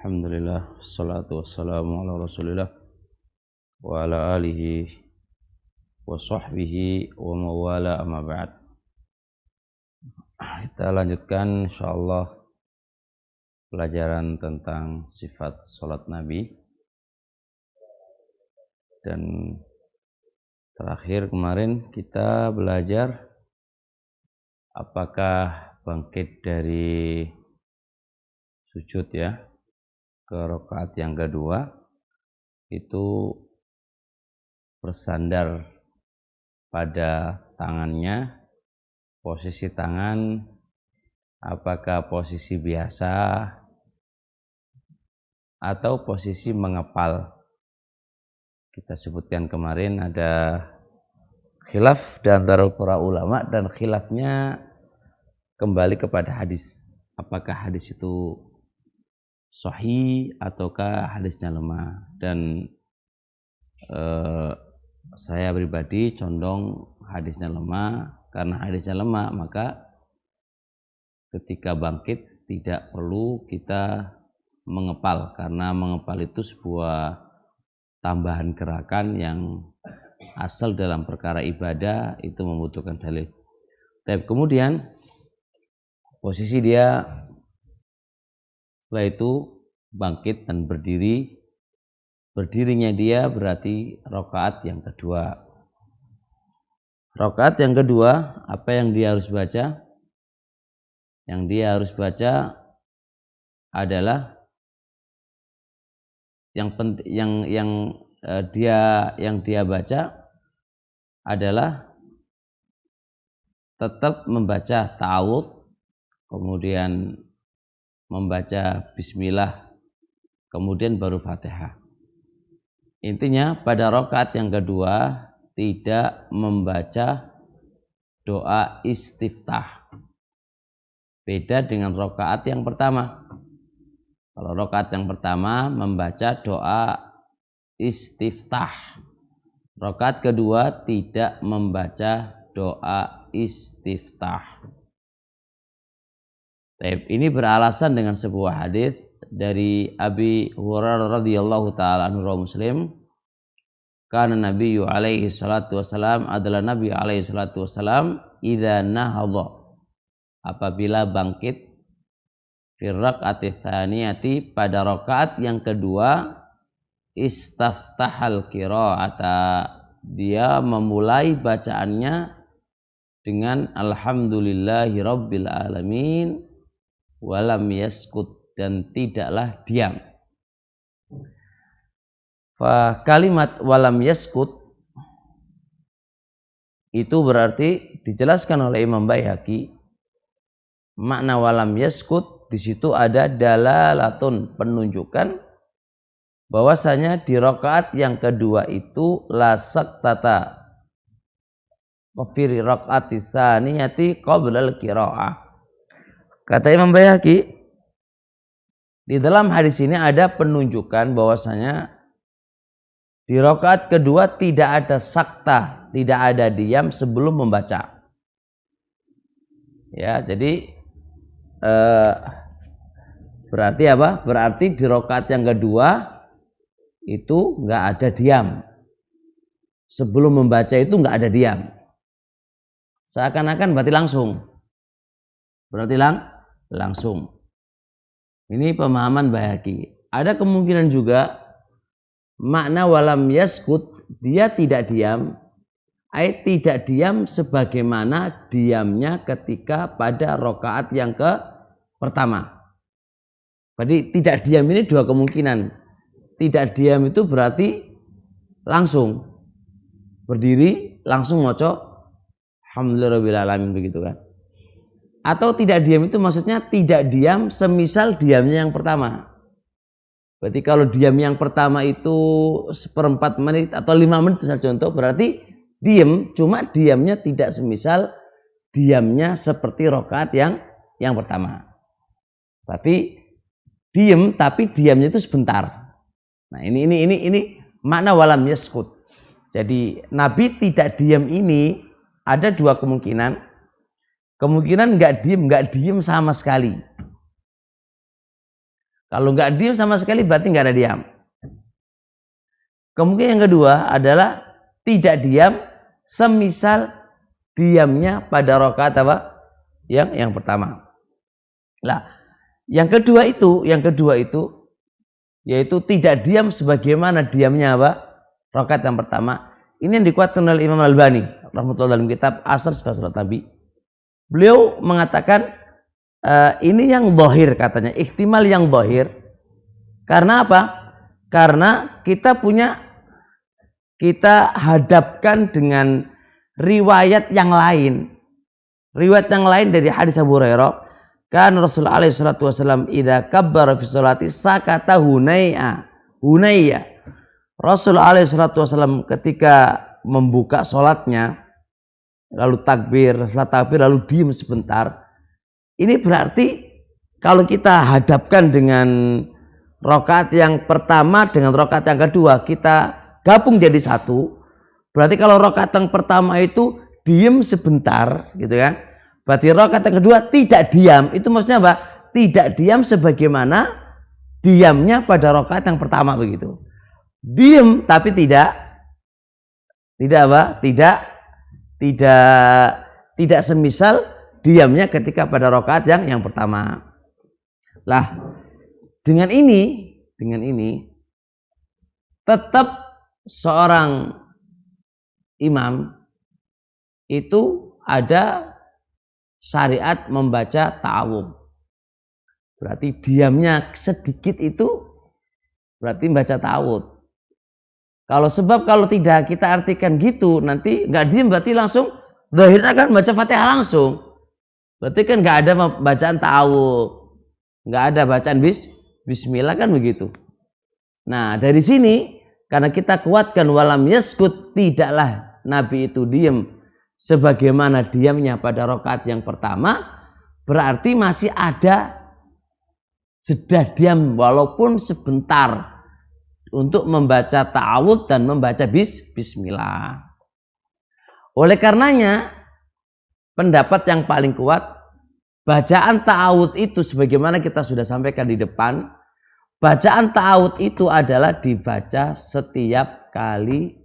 Alhamdulillah, salatu wassalamu ala rasulillah wa ala alihi wa sahbihi wa mawala amma ba'd. Kita lanjutkan insyaallah pelajaran tentang sifat salat Nabi. Dan terakhir kemarin kita belajar apakah bangkit dari sujud ya ke rakaat yang kedua itu bersandar pada tangannya, posisi tangan apakah posisi biasa atau posisi mengepal. Kita sebutkan kemarin ada khilaf di antara para ulama dan khilafnya kembali kepada hadis. Apakah hadis itu sahih ataukah hadisnya lemah, dan saya pribadi condong hadisnya lemah. Karena hadisnya lemah maka ketika bangkit tidak perlu kita mengepal, karena mengepal itu sebuah tambahan gerakan yang asal dalam perkara ibadah itu membutuhkan dalil. Tapi kemudian posisi dia setelah itu bangkit dan berdiri. Berdirinya dia berarti rakaat yang kedua. Rakaat yang kedua, apa yang dia harus baca? Yang dia harus baca adalah yang dia baca adalah tetap membaca ta'awudz, kemudian membaca bismillah, kemudian baru Fatihah. Intinya pada rakaat yang kedua tidak membaca doa istiftah. Beda dengan rakaat yang pertama. Kalau rakaat yang pertama membaca doa istiftah. Rakaat kedua tidak membaca doa istiftah. Ini beralasan dengan sebuah hadis dari Abi Hurairah radhiyallahu taala anhu Muslim. Karena Nabi alaihi salatu wasalam adalah Nabi alaihi salatu wasalam idza nahadha, apabila bangkit fi raq'ati tsaniyati, pada rakaat yang kedua, istaftahal qira'ata, dia memulai bacaannya dengan alhamdulillahi rabbil alamin walam yaskut, dan tidaklah diam. Fa kalimat walam yaskut itu berarti dijelaskan oleh Imam Baihaqi, makna walam yaskut di situ ada dalalatun, penunjukan bahwasanya di rakaat yang kedua itu la saktata fi raq'ati tsaniyati qabla al-qira'ah. Kata Imam Baihaqi, di dalam hadis ini ada penunjukan bahwasanya di rakaat kedua tidak ada sakta, tidak ada diam sebelum membaca. Ya, jadi berarti apa? Berarti di rakaat yang kedua itu nggak ada diam. Sebelum membaca itu nggak ada diam. Seakan-akan berarti langsung. Berarti langsung. Ini pemahaman Baihaqi. Ada kemungkinan juga makna walam yaskut, dia tidak diam, tidak diam sebagaimana diamnya ketika pada rakaat yang pertama. Jadi tidak diam ini dua kemungkinan. Tidak diam itu berarti langsung berdiri, langsung maca alhamdulillahirabbil alamin, begitu kan. Atau tidak diam itu maksudnya tidak diam semisal diamnya yang pertama. Berarti kalau diam yang pertama itu 1/4 menit atau 5 menit misalnya contoh, berarti diam, cuma diamnya tidak semisal diamnya seperti rakaat yang pertama. Tapi diam, tapi diamnya itu sebentar. Nah, ini makna walam yaskut. Jadi Nabi tidak diam ini ada dua kemungkinan. Kemungkinan nggak diem sama sekali. Kalau nggak diam sama sekali berarti nggak ada diam. Kemungkinan yang kedua adalah tidak diam semisal diamnya pada rakaat apa? Yang pertama. Nah, yang kedua itu yaitu tidak diam sebagaimana diamnya apa? Rakaat yang pertama. Ini yang dikuatkan oleh Imam Al-Albani rahmatullah dalam kitab Asar Salat Nabi. Beliau mengatakan ini yang zahir katanya, ihtimal yang zahir. Karena apa? Karena kita hadapkan dengan riwayat yang lain. Riwayat yang lain dari hadis Abu Hurairah, kan Rasulullah alaihi salatu wasallam idza kabbara fi sholati sakata hunayya. Rasulullah alaihi salatu wasallam ketika membuka salatnya lalu takbir, setelah takbir lalu diam sebentar. Ini berarti kalau kita hadapkan dengan rakaat yang pertama dengan rakaat yang kedua, kita gabung jadi satu. Berarti kalau rakaat yang pertama itu diam sebentar, gitu kan? Berarti rakaat yang kedua tidak diam. Itu maksudnya apa? Tidak diam sebagaimana diamnya pada rakaat yang pertama begitu. Diam tapi tidak apa? Tidak semisal diamnya ketika pada rakaat yang pertama. Lah, dengan ini tetap seorang imam itu ada syariat membaca ta'awudz. Berarti diamnya sedikit itu berarti membaca ta'awudz. Kalau tidak kita artikan gitu, nanti nggak diam berarti langsung zahirnya kan baca Fatihah langsung. Berarti kan nggak ada bacaan ta'awudz, nggak ada bacaan bismillah kan begitu. Nah dari sini karena kita kuatkan walam yaskut, tidaklah Nabi itu diam sebagaimana diamnya pada rakaat yang pertama, berarti masih ada jeda diam walaupun sebentar untuk membaca ta'awudz dan membaca bismillah. Oleh karenanya pendapat yang paling kuat, bacaan ta'awudz itu sebagaimana kita sudah sampaikan di depan, bacaan ta'awudz itu adalah dibaca setiap kali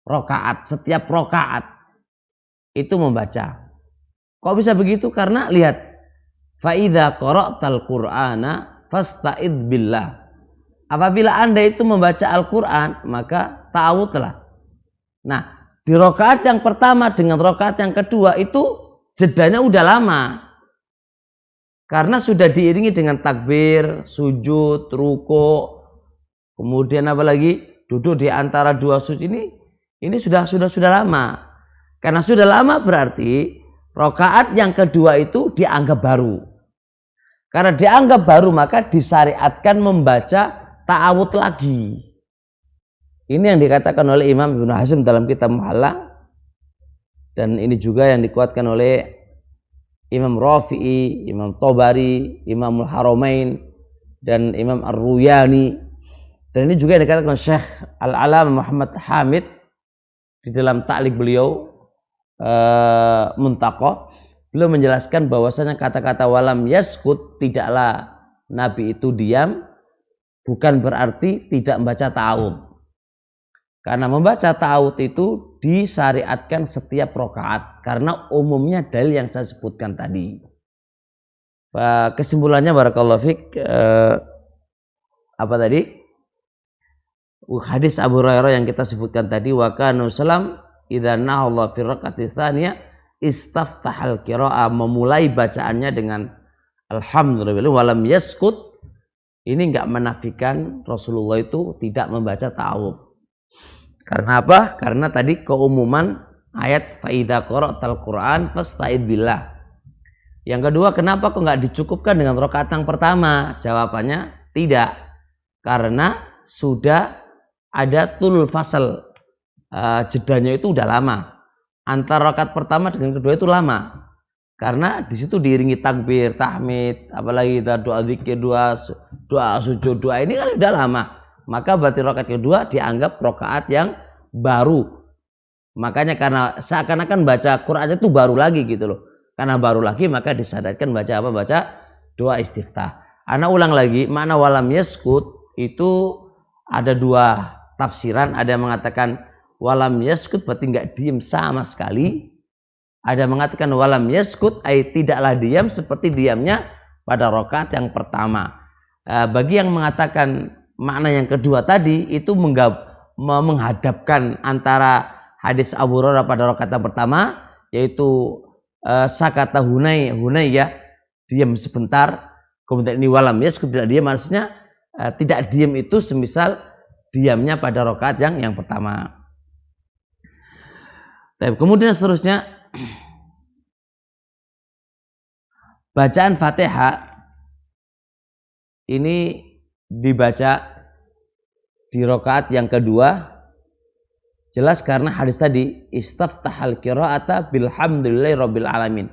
rakaat, setiap rakaat itu membaca. Kok bisa begitu? Karena lihat, fa idza qara'tal qur'ana fasta'idz billah. Apabila Anda itu membaca Al-Qur'an, maka ta'awudz-lah. Nah, di rakaat yang pertama dengan rakaat yang kedua itu jedanya udah lama. Karena sudah diiringi dengan takbir, sujud, ruku, kemudian apa lagi? Duduk di antara dua sujud ini sudah lama. Karena sudah lama berarti rakaat yang kedua itu dianggap baru. Karena dianggap baru maka disyariatkan membaca ta'awudz lagi. Ini yang dikatakan oleh Imam Ibnu Hazm dalam kitab Muhalla, dan ini juga yang dikuatkan oleh Imam Rafi'i, Imam Tobari, Imamul Haramain, dan Imam Ar-Ruyani. Dan ini juga yang dikatakan Syekh Al-Alam Muhammad Hamid di dalam ta'liq beliau Muntaqah. Beliau menjelaskan bahwasanya kata-kata walam yaskut, tidaklah Nabi itu diam, bukan berarti tidak membaca ta'awudz. Karena membaca ta'awudz itu disyariatkan setiap rakaat karena umumnya dalil yang saya sebutkan tadi. Kesimpulannya barakallahu fik, apa tadi? Hadis Abu Hurairah yang kita sebutkan tadi, wa kana sallam idza nahalla fi rakaati tsaniyah istaftahal qira'a, memulai bacaannya dengan alhamdulillah walam yaskut. Ini enggak menafikan Rasulullah itu tidak membaca ta'awudz. Karena apa? Karena tadi keumuman ayat fa idza qara'tal Qur'an fasta'id billah. Yang kedua, kenapa kok enggak dicukupkan dengan rakaat yang pertama? Jawabannya tidak. Karena sudah ada tul fasal, jedanya itu udah lama. Antara rakaat pertama dengan kedua itu lama. Karena di situ diiringi takbir, tahmid, apalagi doa zikir, doa sujud, doa ini kan udah lama. Maka berarti rakaat kedua dianggap rakaat yang baru. Makanya karena seakan-akan baca Quran itu baru lagi gitu loh. Karena baru lagi maka disadarkan baca apa? Baca doa istiftah. Ana ulang lagi, makna walam yaskut itu ada dua tafsiran. Ada yang mengatakan walam yaskut berarti nggak diem sama sekali. Ada yang mengatakan walam yaskut tidaklah diam seperti diamnya pada rakaat yang pertama. Bagi yang mengatakan makna yang kedua tadi itu menghadapkan antara hadis Abu Hurairah pada rakaat yang pertama, yaitu sakata hunay ya, diam sebentar. Kemudian ini walam yaskut tidak diam, maksudnya tidak diam itu semisal diamnya pada rakaat yang pertama. Kemudian seterusnya bacaan Fatihah ini dibaca di rakaat yang kedua, jelas karena hadis tadi istaftahal qira'ata bilhamdulillahi rabbil alamin.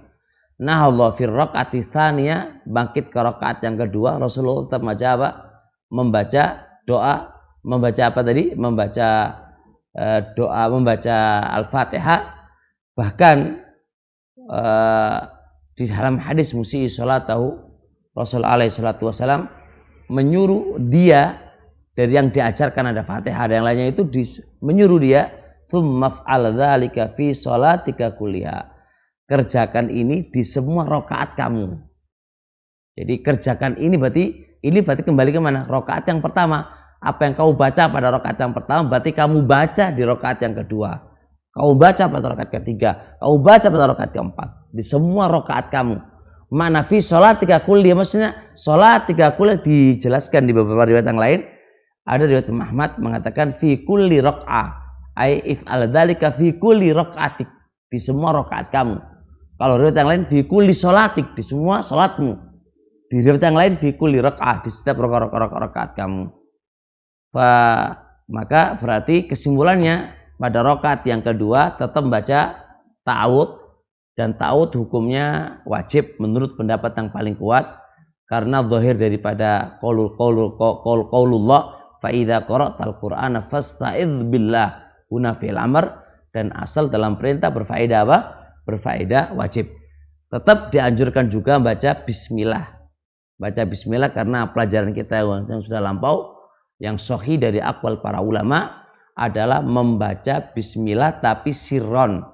Nah Allah fir rakaati tsaniyah, bangkit ke rakaat yang kedua, Rasulullah tetap membaca doa, membaca apa tadi? Membaca doa, membaca Al-Fatihah. Bahkan di dalam hadis musyi salatahu, Rasul alaihi salatu wasalam menyuruh dia, dari yang diajarkan ada Fatihah, ada yang lainnya itu menyuruh dia tsumaf'al dzalika fi shalatika kulliha, kerjakan ini di semua rakaat kamu. Jadi kerjakan ini berarti kembali ke mana? Rakaat yang pertama. Apa yang kau baca pada rakaat yang pertama berarti kamu baca di rakaat yang kedua. Kau baca pada rakaat ketiga, kau baca pada rakaat keempat. Di semua rakaat kamu. Mana fi shalatika kulliha, maksudnya shalatika kulliha dijelaskan di beberapa riwayat yang lain. Ada riwayat Muhammad mengatakan fi kulli raq'ah, ai if'al dzalika fi kulli raq'atik, di semua rakaat kamu. Kalau riwayat yang lain fi kulli sholatik, di semua salatmu. Di riwayat yang lain fi kulli raq'ah, di setiap rakaat kamu. Maka berarti kesimpulannya pada rakaat yang kedua tetap membaca ta'awudz, dan ta'awudz hukumnya wajib menurut pendapat yang paling kuat, karena zahir daripada qaulullah fa idza qara'tal qur'ana fasta'idz billah huna fil amr, dan asal dalam perintah berfaedah apa? Berfaedah wajib. Tetap dianjurkan juga baca bismillah. Baca bismillah karena pelajaran kita yang sudah lampau, yang sahih dari aqwal para ulama adalah membaca bismillah tapi sirron,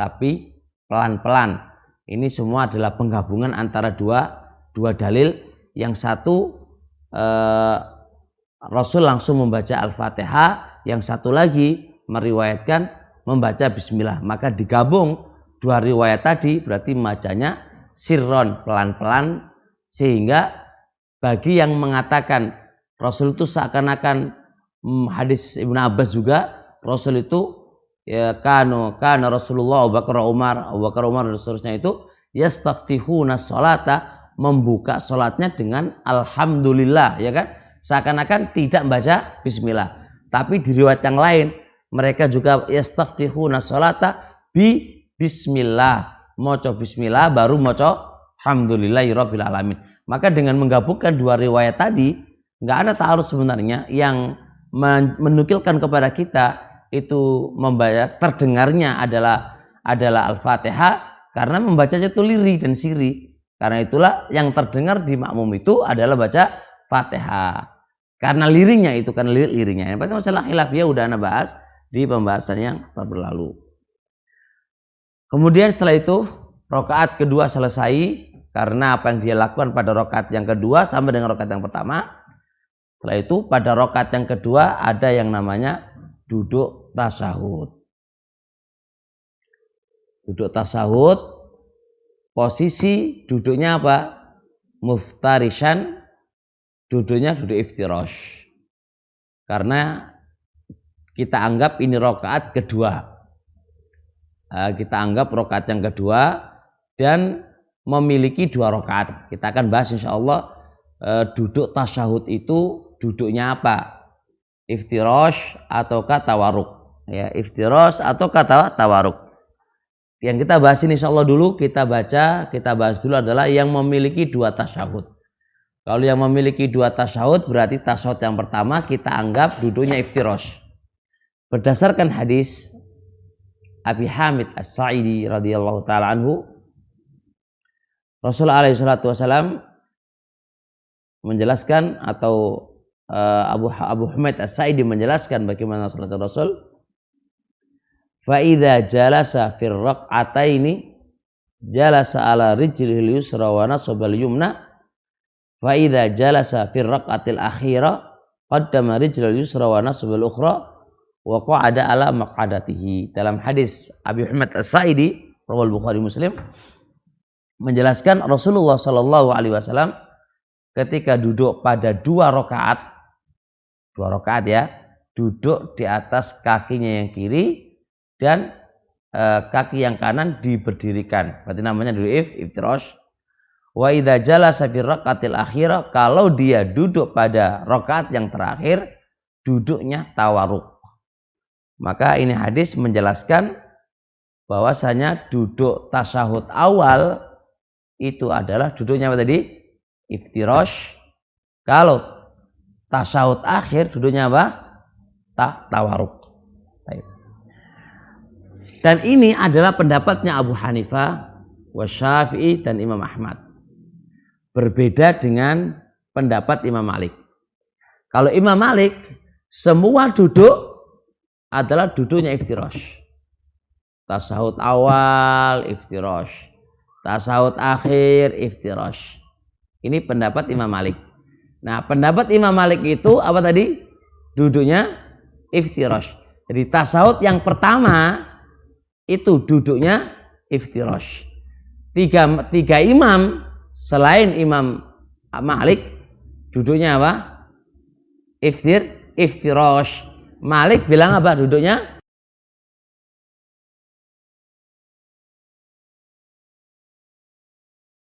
tapi pelan-pelan. Ini semua adalah penggabungan antara dua dalil. Yang satu Rasul langsung membaca Al-Fatihah, yang satu lagi meriwayatkan membaca bismillah. Maka digabung dua riwayat tadi berarti bacanya sirron, pelan-pelan, sehingga bagi yang mengatakan Rasul itu seakan-akan hadis Ibnu Abbas juga, Rasul itu ya kana Rasulullah Abu Bakar Umar dan seterusnya itu yastaftihuna sholata, membuka sholatnya dengan alhamdulillah, ya kan, seakan-akan tidak membaca bismillah. Tapi di riwayat yang lain mereka juga yastaftihuna sholata bismillah, maca bismillah baru maca alhamdulillahirabbil alamin. Maka dengan menggabungkan dua riwayat tadi, nggak ada ta'arud sebenarnya. Yang menukilkan kepada kita itu membaca, terdengarnya adalah Al-Fatihah, karena membacanya itu lirih dan sirih. Karena itulah yang terdengar di makmum itu adalah baca Fatihah. Karena lirihnya itu, karena lirihnya. Yang penting masalah khilafiyah udah ana bahas di pembahasan yang berlalu. Kemudian setelah itu rakaat kedua selesai, karena apa yang dia lakukan pada rakaat yang kedua sama dengan rakaat yang pertama. Setelah itu pada rakaat yang kedua ada yang namanya duduk tasyahud. Duduk tasyahud, posisi duduknya apa? Muftarishan, duduknya duduk iftirash. Karena kita anggap ini rakaat kedua. Kita anggap rakaat yang kedua dan memiliki dua rakaat. Kita akan bahas insyaallah duduk tasyahud itu duduknya apa? Iftirash ataukah tawaruk? Ya, iftirash atau tawaruk. Yang kita bahas ini insyaallah dulu kita bahas dulu adalah yang memiliki dua tasyahud. Kalau yang memiliki dua tasyahud berarti tasyahud yang pertama kita anggap duduknya iftirash. Berdasarkan hadis Abi Hamid As-Sa'idi radhiyallahu taala anhu, Rasulullah alaihi salatu wasallam menjelaskan atau Abu Humaid As-Sa'idi menjelaskan bagaimana salat Rasul. Fa idza jalasa fir raq'ataini jalasa ala rijlihil yusra wa nasabal yumna. Fa idza jalasa fir raq'atil akhirah qaddama rijlal yusra wa nasabal ukhra wa qa'ada ala maq'adatihi. Dalam hadis Abu Humaid As-Sa'idi riwayat Bukhari Muslim menjelaskan Rasulullah sallallahu alaihi wasallam ketika duduk pada dua rakaat ya, duduk di atas kakinya yang kiri dan kaki yang kanan diberdirikan. Berarti namanya dulu iftirash. Wa idza jalasa fi raqatil akhirah, kalau dia duduk pada rakaat yang terakhir, duduknya tawaruk. Maka ini hadis menjelaskan bahwasanya duduk tasyahud awal itu adalah duduknya apa tadi? Iftirash. Kalau tasyahud akhir duduknya apa? Tawaruk. Dan ini adalah pendapatnya Abu Hanifah, Syafi'i dan Imam Ahmad. Berbeda dengan pendapat Imam Malik. Kalau Imam Malik, semua duduk adalah duduknya iftirash. Tasyahud awal iftirash, tasyahud akhir iftirash. Ini pendapat Imam Malik. Nah, pendapat Imam Malik itu apa tadi? Duduknya iftirash. Jadi tasyahud yang pertama itu duduknya iftirash. Tiga imam selain Imam Malik duduknya apa? Iftirash. Malik bilang apa duduknya?